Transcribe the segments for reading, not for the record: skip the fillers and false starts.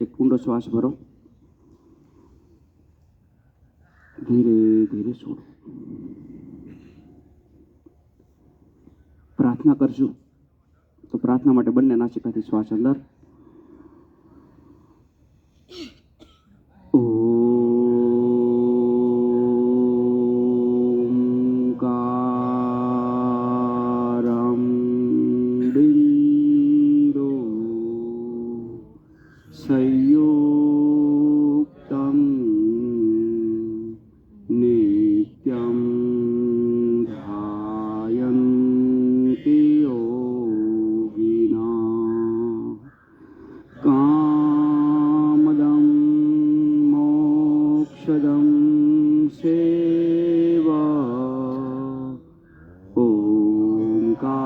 એક ઊંડો શ્વાસ ભરો, ધીરે ધીરે છોડો. પ્રાર્થના કરશું તો પ્રાર્થના માટે બંને નાસિકાથી શ્વાસ અંદર, संयुक्तं नित्यं ध्यायन्ति योगिनः कामदं मोक्षदं सेवा ओंकाराय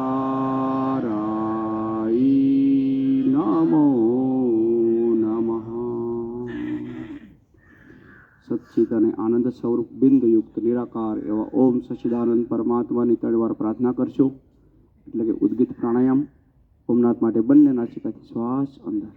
नमो સચ્ચિત અને આનંદ સ્વરૂપ બિંદુયુક્ત નિરાકાર એવા ઓમ સચ્ચિદાનંદ પરમાત્માની તળવાર પ્રાર્થના કરશો. એટલે કે ઉદ્ગીત પ્રાણાયામ. ઓમનાથ માટે બંને નાસિકાથી શ્વાસ અંદર,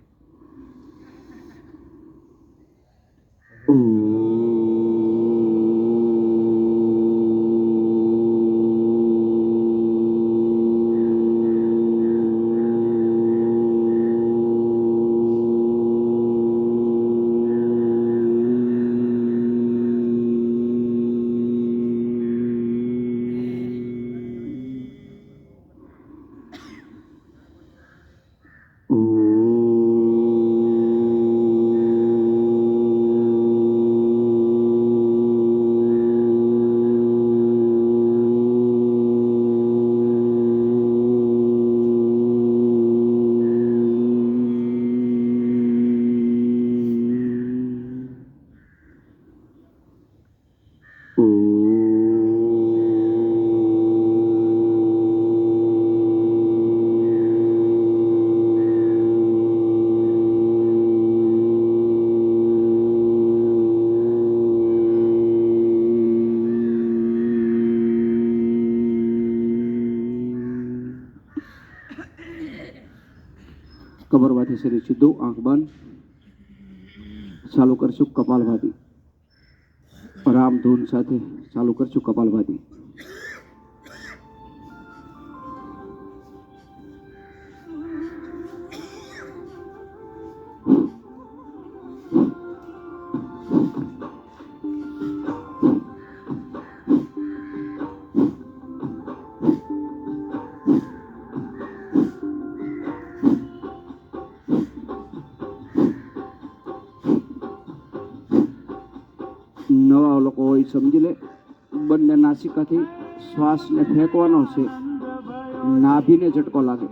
કબરવાથી શરીર સીધું, આંખ બંધ. ચાલુ કરશું કપાલભાતી. રામ ધૂન સાથે ચાલુ કરશું કપાલભાતી. નવા લોકો હોય સમજી લે. બંને નાસિકાથી શ્વાસને ફેંકવાનો છે, નાભીને ઝટકો લાગે.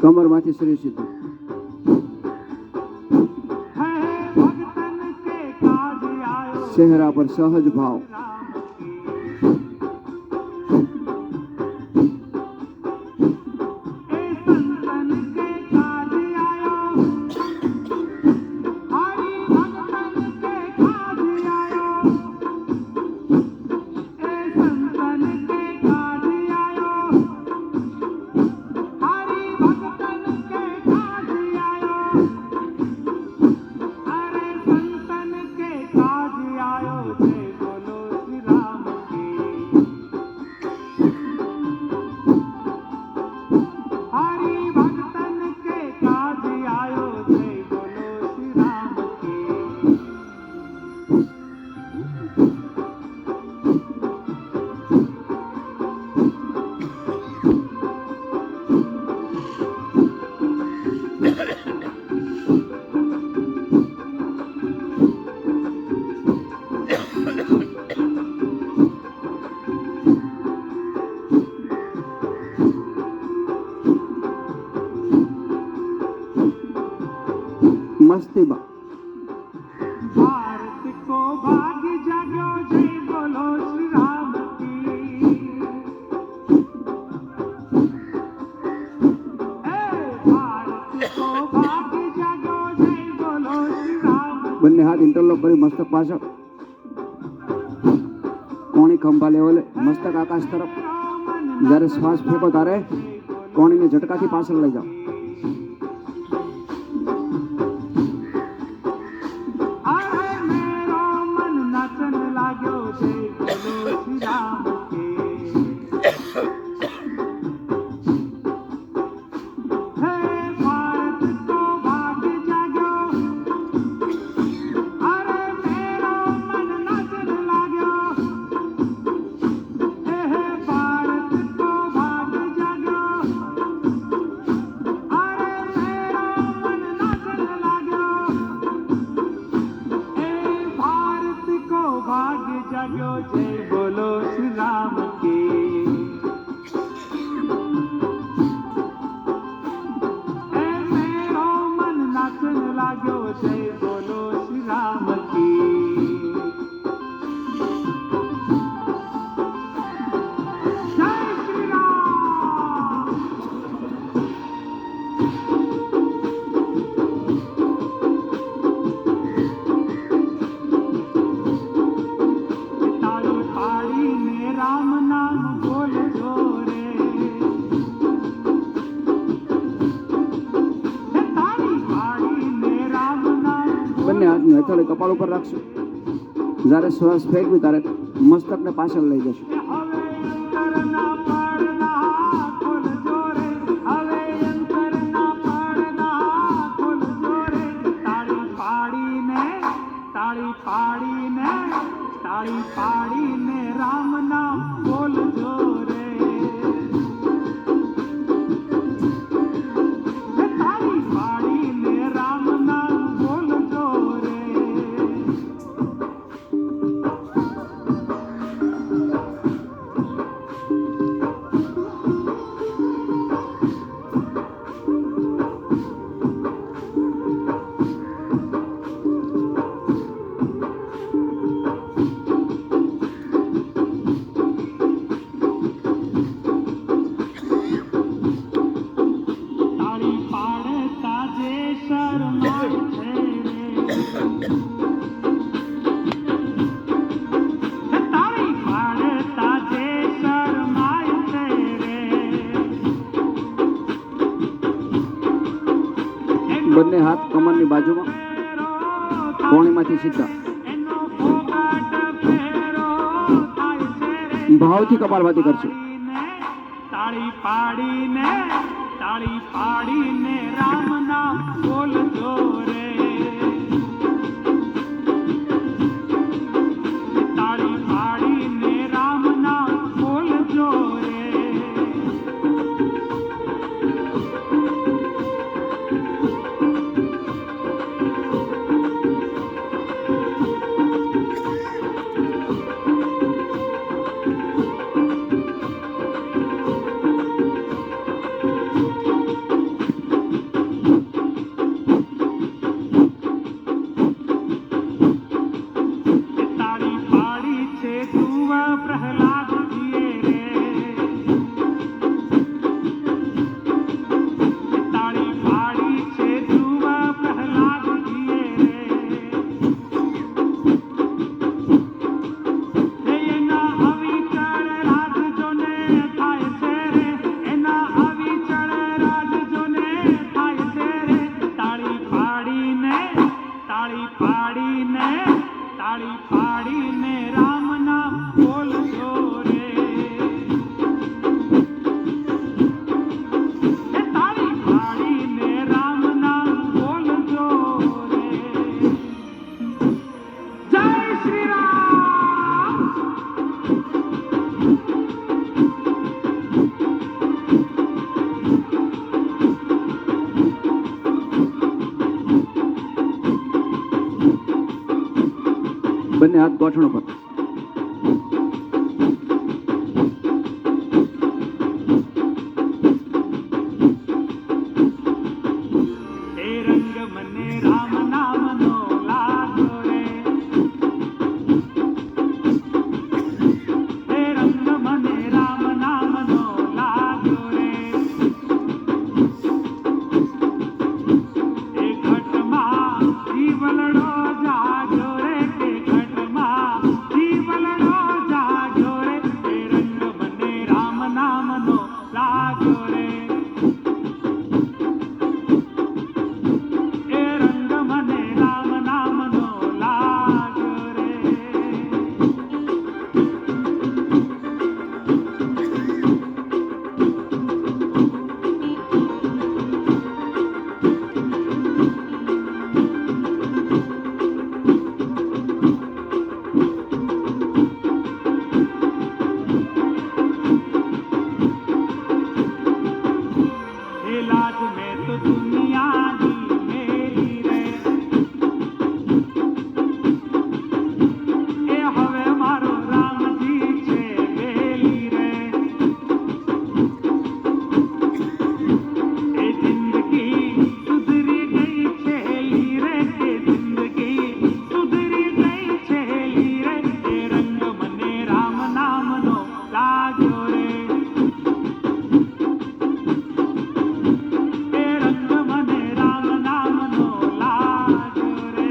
કમરમાંથી શરીર સીધું. ચહેરા પર સહજ ભાવ. મસ્તીમાં भारत को भाग जागो जय बोलो श्री राम की भारत को भाग जागो जय बोलो श्री राम બંને હાથ ઇન્ટરલોક કરી મસ્તક પાછળ, કોણી ખંભા લેવલે, મસ્તક આકાશ તરફ. જ્યારે શ્વાસ ફેંકો ત્યારે કોણીને ઝટકાથી પાછળ લઈ જાઓ. अरे मेरो मन नाचन लाग्यो जय बोलो श्री राम के हे भारत को भाग जागो अरे मेरो मन नाचन लाग्यो हे भारत को भाग जागो अरे मेरो मन नाचन लाग्यो भारत को भाग जागो जय बोलो श्री राम की मेरो मन नाचन लाग्यो जय बोलो श्री राम की जय श्री राम ताली पाड़ी में राम नाम बोल जोरे ताली पाड़ी में राम नाम બંને હાથની હથેળી કપાળ ઉપર રાખશો. જ્યારે શ્વાસ ફેંકવી ત્યારે મસ્તકને પાછળ લઈ જશો. હવે અંતરના પડદા ખોલ જોરે હવે અંતરના પડદા ખોલ જોરે તાળી પાડીને રામ નામ બોલ જોરે તાળી પાડીને રામ નામ બોલ જોરે તાળી પાડતા જે શરમાય છે રે તાળી પાડતા જે શરમાય છે રે બંને હાથ કમરની બાજુમાં, કોણીમાંથી સીધા. એનો ફોકાટ ફેરો થાય છે રે ભાવથી કપાળભાતી કરશો. તાળી પાડીને રામ નામ બોલ જોરે તાળી પાડીને રામ નામ બોલ જોરે બંને હાથ ગોઠણ પર. એ રંગ મને રામ નામનો લાગ્યો રે, એ રંગ મને રામ નામનો લાગ્યો રે, એ ઘટમાં જીવલડો જાગ્યો રે, કે ઘટમાં જીવલડો જાગ્યો રે, એ રંગ મને રામ નામનો લાગ્યો રે, એ રંગ મને રામ નામનો લાગ્યો રે. એ લાજ મેં તો દુનિયાની મેલી રે, એ હવે મારો રામજી છે બેલી રે, એ જિંદગી સુધરી ગઈ છેલી રે, કે જિંદગી સુધરી ગઈ છેલી રે, એ રંગ મને રામ નામનો લાગ્યો રે, એ રંગ મને રામ નામનો લાગ્યો રે.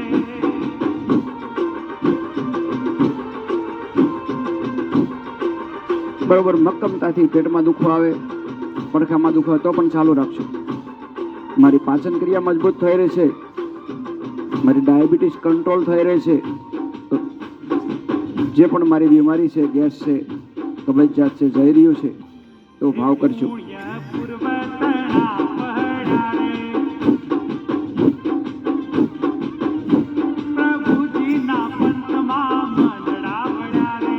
બરોબર મક્કમતાથી પેટમાં દુખો આવે, પડખામાં દુખો આવે તો પણ ચાલુ રાખજો. મારી પાચન ક્રિયા મજબૂત થઈ રહી છે, મારી ડાયાબિટીસ કંટ્રોલ થઈ રહી છે, તો જે પણ મારી બીમારી છે, ગેસ છે, કબજિયાત છે, જઈ રહ્યું છે તો ભાવ કરજો. પુણ્ય પૂર્વતણા પહડા રે, પ્રભુજીના પંથમાં મંડળાવડા રે,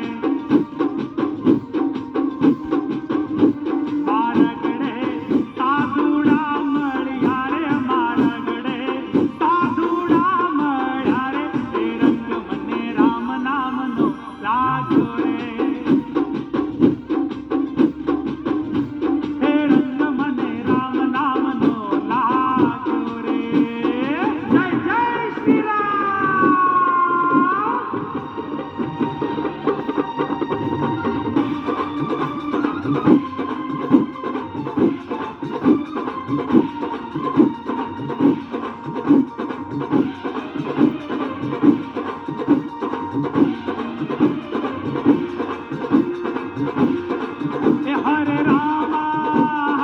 મારા ગળે સાધુડા મળ્યા રે, મારા ગળે સાધુડા મળ્યા રે, એ રંગ મને રામ નામનો લાગ્યો રે, એ રંગ મને રામ નામનો લાગ્યો રે. જય જય શ્રી રામ. એ હરે રામા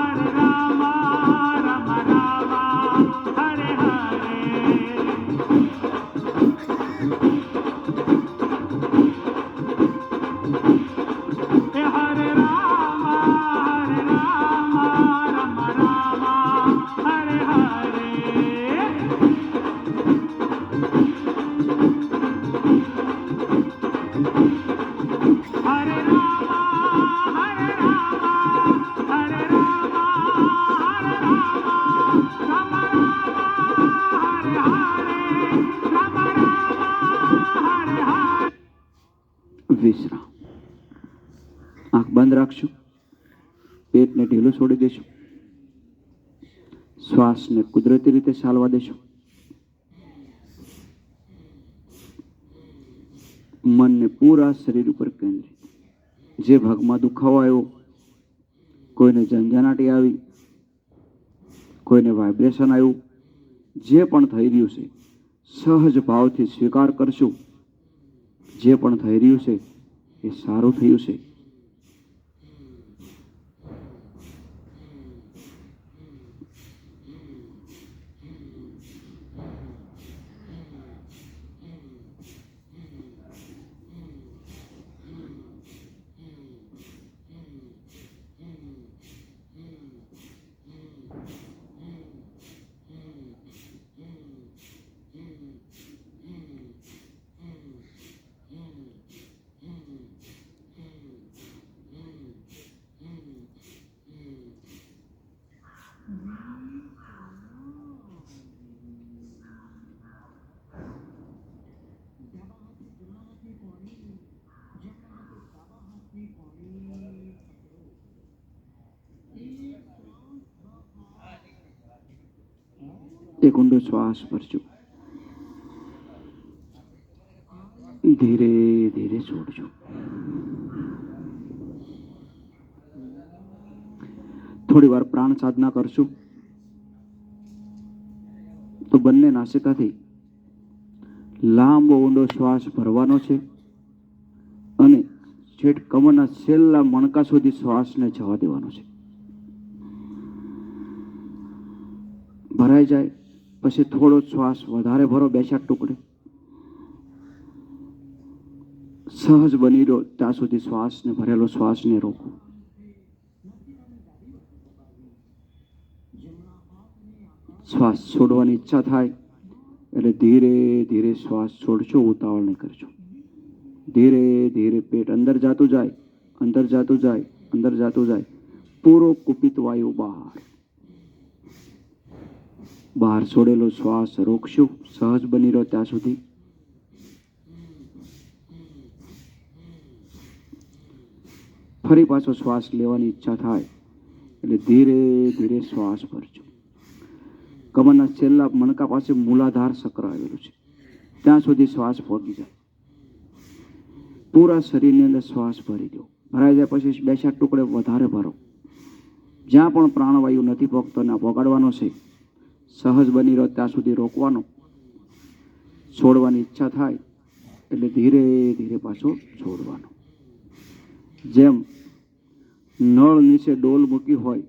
રામ રામા હરે હરે, એ હરે રામા રામ રામા હરે હરે, હરે રામા હરે રામા હરે રામા રામ રામા હરે હરે. વિશ્રામ. આંખ બંધ રાખશું, પેટને ઢીલું છોડી દેશું, શ્વાસને કુદરતી રીતે ચાલવા દેશું, મનને પૂરા શરીર ઉપર કેન્દ્રિત. જે ભાગમાં દુખાવો આવ્યો, કોઈને ઝંઝનાટી આવી, કોઈને વાઇબ્રેશન આવ્યું, જે પણ થઈ રહ્યું છે સહજ ભાવથી સ્વીકાર કરશું. જે પણ થઈ રહ્યું છે એ સારું થયું છે. એક ઊંડો શ્વાસ ભરજો, ધીરે ધીરે છોડજો. થોડી વાર પ્રાણ સાધના કરશું તો બંને નાસિકાથી લાંબો ઊંડો શ્વાસ ભરવાનો છે અને છેક કમરના છેલ્લા મણકા સુધી શ્વાસને જવા દેવાનો છે. ભરાઈ જાય પછી થોડો શ્વાસ વધારે ભરો, 2-4 ટુકડે. સહજ બની રહ્યો ત્યાં સુધી શ્વાસને, ભરેલો શ્વાસને રોકો. શ્વાસ છોડવાની ઈચ્છા થાય એટલે ધીરે ધીરે શ્વાસ છોડશો, ઉતાવળ નહીં કરજો. ધીરે ધીરે પેટ અંદર જાતું જાય, અંદર જાતું જાય, અંદર જાતું જાય. પૂરો કુપિત વાયુ બહાર. બહાર છોડેલો શ્વાસ રોકશું સહજ બની રહ્યો ત્યાં સુધી. ફરી પાછો શ્વાસ લેવાની ઈચ્છા થાય એટલે ધીરે ધીરે શ્વાસ ભરજો. કમરના છેલ્લા મણકા પાસે મૂલાધાર ચક્ર આવેલું છે, ત્યાં સુધી શ્વાસ પહોંચી જાય. પૂરા શરીરની અંદર શ્વાસ ભરી દો. ભરાઈ જાય પછી 2-4 ટુકડે વધારે ભરો. જ્યાં પણ પ્રાણવાયુ નથી પહોંચતો ને પહોંચાડવાનો છે, સહજ બની રહ્યો ત્યાં સુધી રોકવાનો. છોડવાની ઈચ્છા થાય એટલે ધીરે ધીરે પાછો છોડવાનો. જેમ નળ નીચે ડોલ મૂકી હોય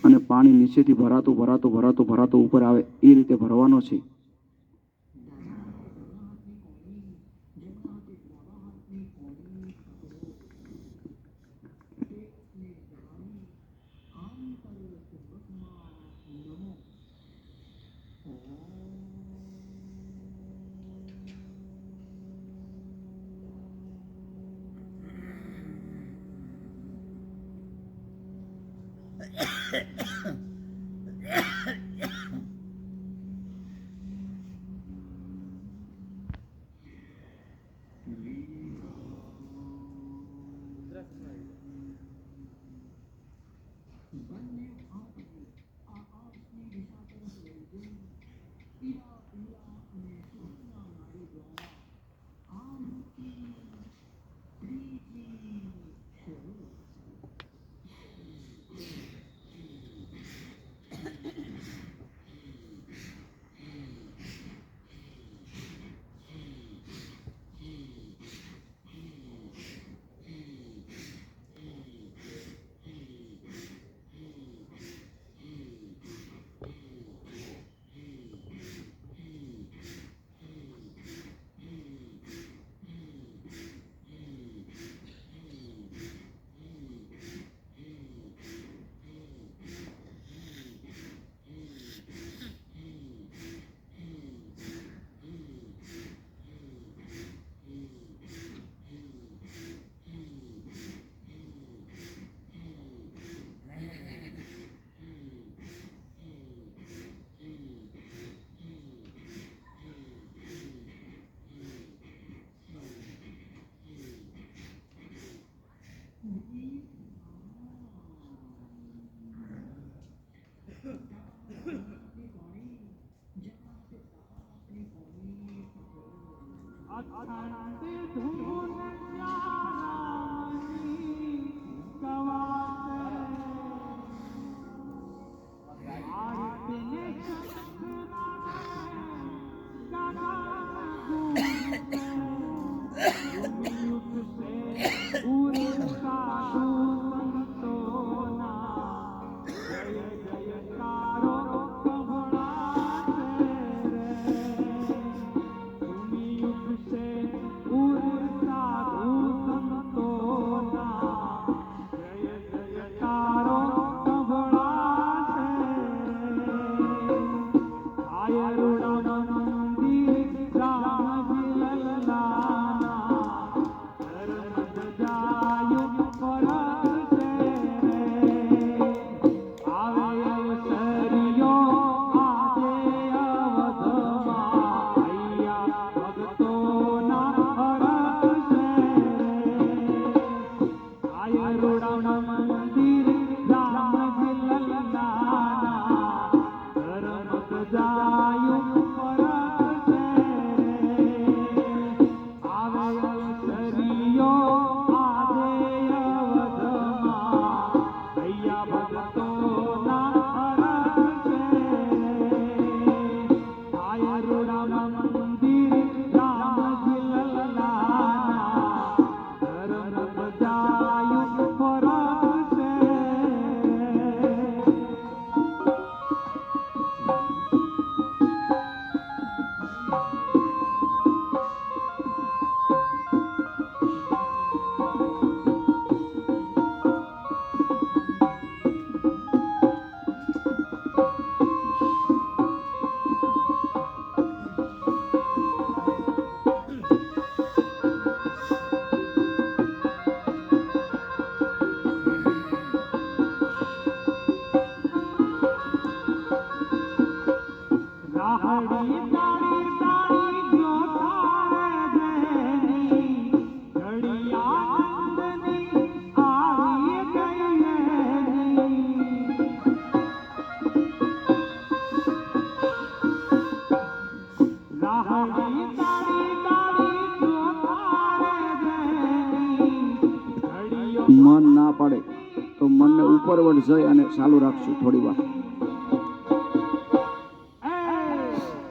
અને પાણી નીચેથી ભરાતું ભરાતું ભરાતું ભરાતું ઉપર આવે, એ રીતે ભરવાનો છે. રાહડી તાળી તાળી જો તારે દેની ઘડિયા નંદની આવી ગઈ રાહડી તાળી તાળી જો તારે દેની ઘડિયો મન ના પડે તો મનને ઉપરવટ જઈ અને ચાલુ રાખશું થોડી વાર.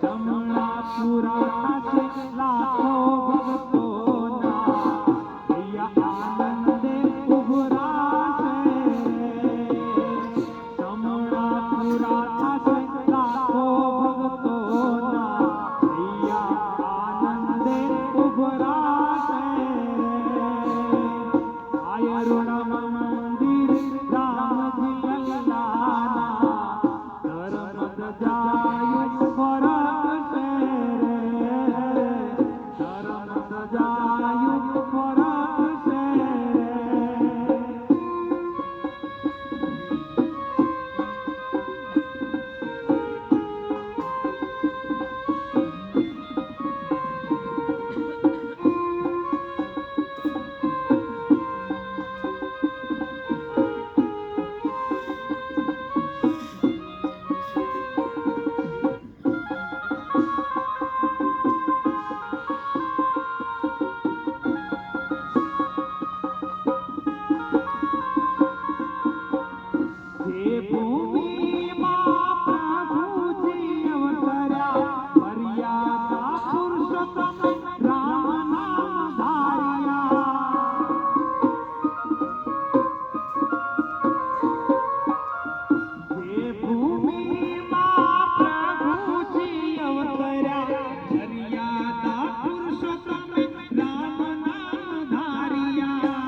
જમણા પુરા છે લાખો ભક્તોના હૈયા આનંદે ઉભરાશે જમણા પુરા છે લાખો ભક્તોના હૈયા આનંદે ઉભરાશે આયરુણમ મંદિર રામજી લલ્લાના ધર્મ સજાયું ફરકશે ધર્મ સજાયું ફરકશે જે ભૂમિમાં પ્રભુજી અવતર્યા મર્યાદા પુરુષોત્તમ રામ નામ ધાર્યા જે ભૂમિમાં પ્રભુજી અવતર્યા મર્યાદા પુરુષોત્તમ રામ નામ ધાર્યા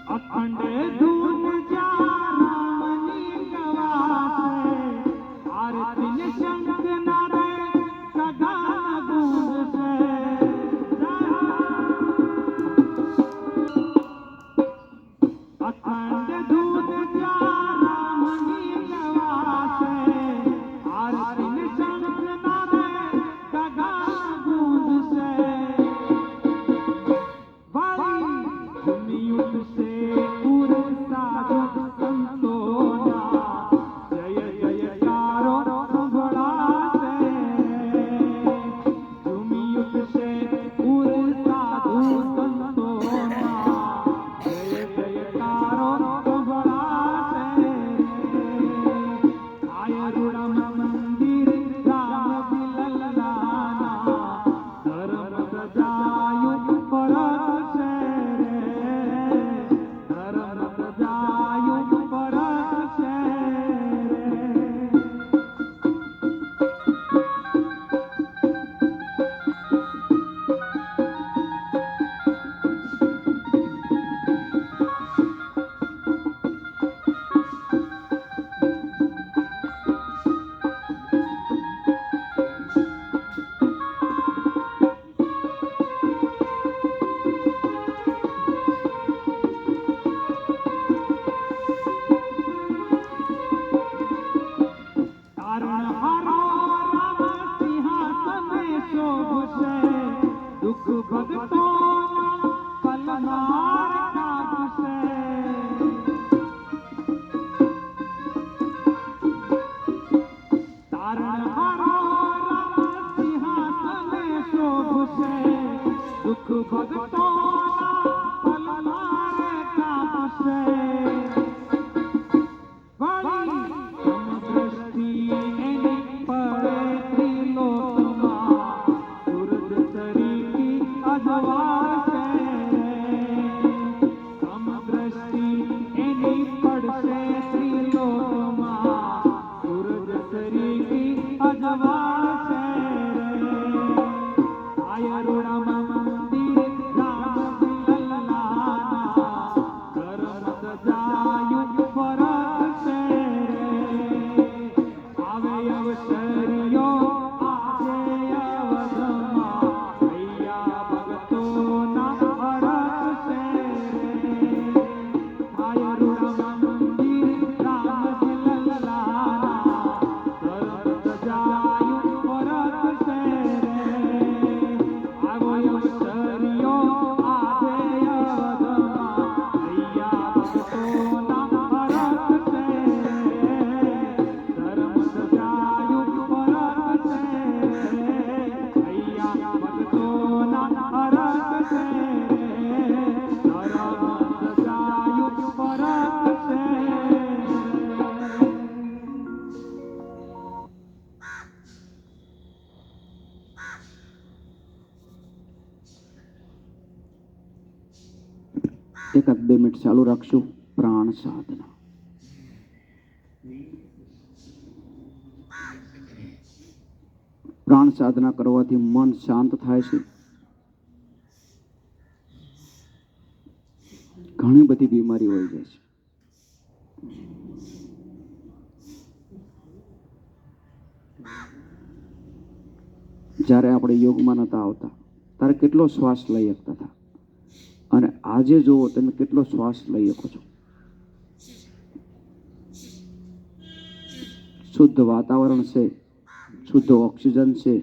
અખંડ ધૂન જ્યાં રામની ગવાશે આરતી શંખ નારે સગા ગુંજશે અખંડ ધૂન જ્યાં રામની ગવાશે આરતી શંખ નારે સગા ગુંજશે ઉઠશે પૂર સાધુ સંતોના જય જયકારો સંભળાશે ઝૂમી ઉઠશે પૂર સાધુ સંતોના જય જયકારો સંભળાશે આયરુણમ મંદિર રામજી લલ્લાના ધર્મ સજાયું ફરકશે ભક્તોના लोभ से दुख भगतों पलवार काप से वाली समदृष्टि एनी पड़े त्रिलोकमा सूरज तरीकी अजवार से समदृष्टि एनी पड़से त्रिलोकमा सूरज तरीकी अजवार से आयरुणा मंदिर राम लल्लाना कर्म सजायु परत से आवे अवसरियो आजे अवधमा भैया भगतोना हरत से आयरुणा मंदिर राम लल्लाना कर्म सजायु परत से आવો અવસરિયો આજે અવધમાં ભૈયા ભક્તોના હરત છે ધર્મ સજાયું પરત છે ભૈયા ભક્તોના હરત છે ધર્મ સજાયું પરત છે. એકાદ 2 મિનિટ ચાલુ રાખશું. પ્રાણ સાધના. પ્રાણ સાધના કરવાથી મન શાંત થાય છે. ઘણી બધી બીમારી હોય જાય છે. જ્યારે આપણે યોગમાં નતા આવતા ત્યારે કેટલો શ્વાસ લઈ શકતા હતા અને આજે જુઓ તમે કેટલો શ્વાસ લઈ શકો છો. શુદ્ધ વાતાવરણ છે, શુદ્ધ ઓક્સિજન છે,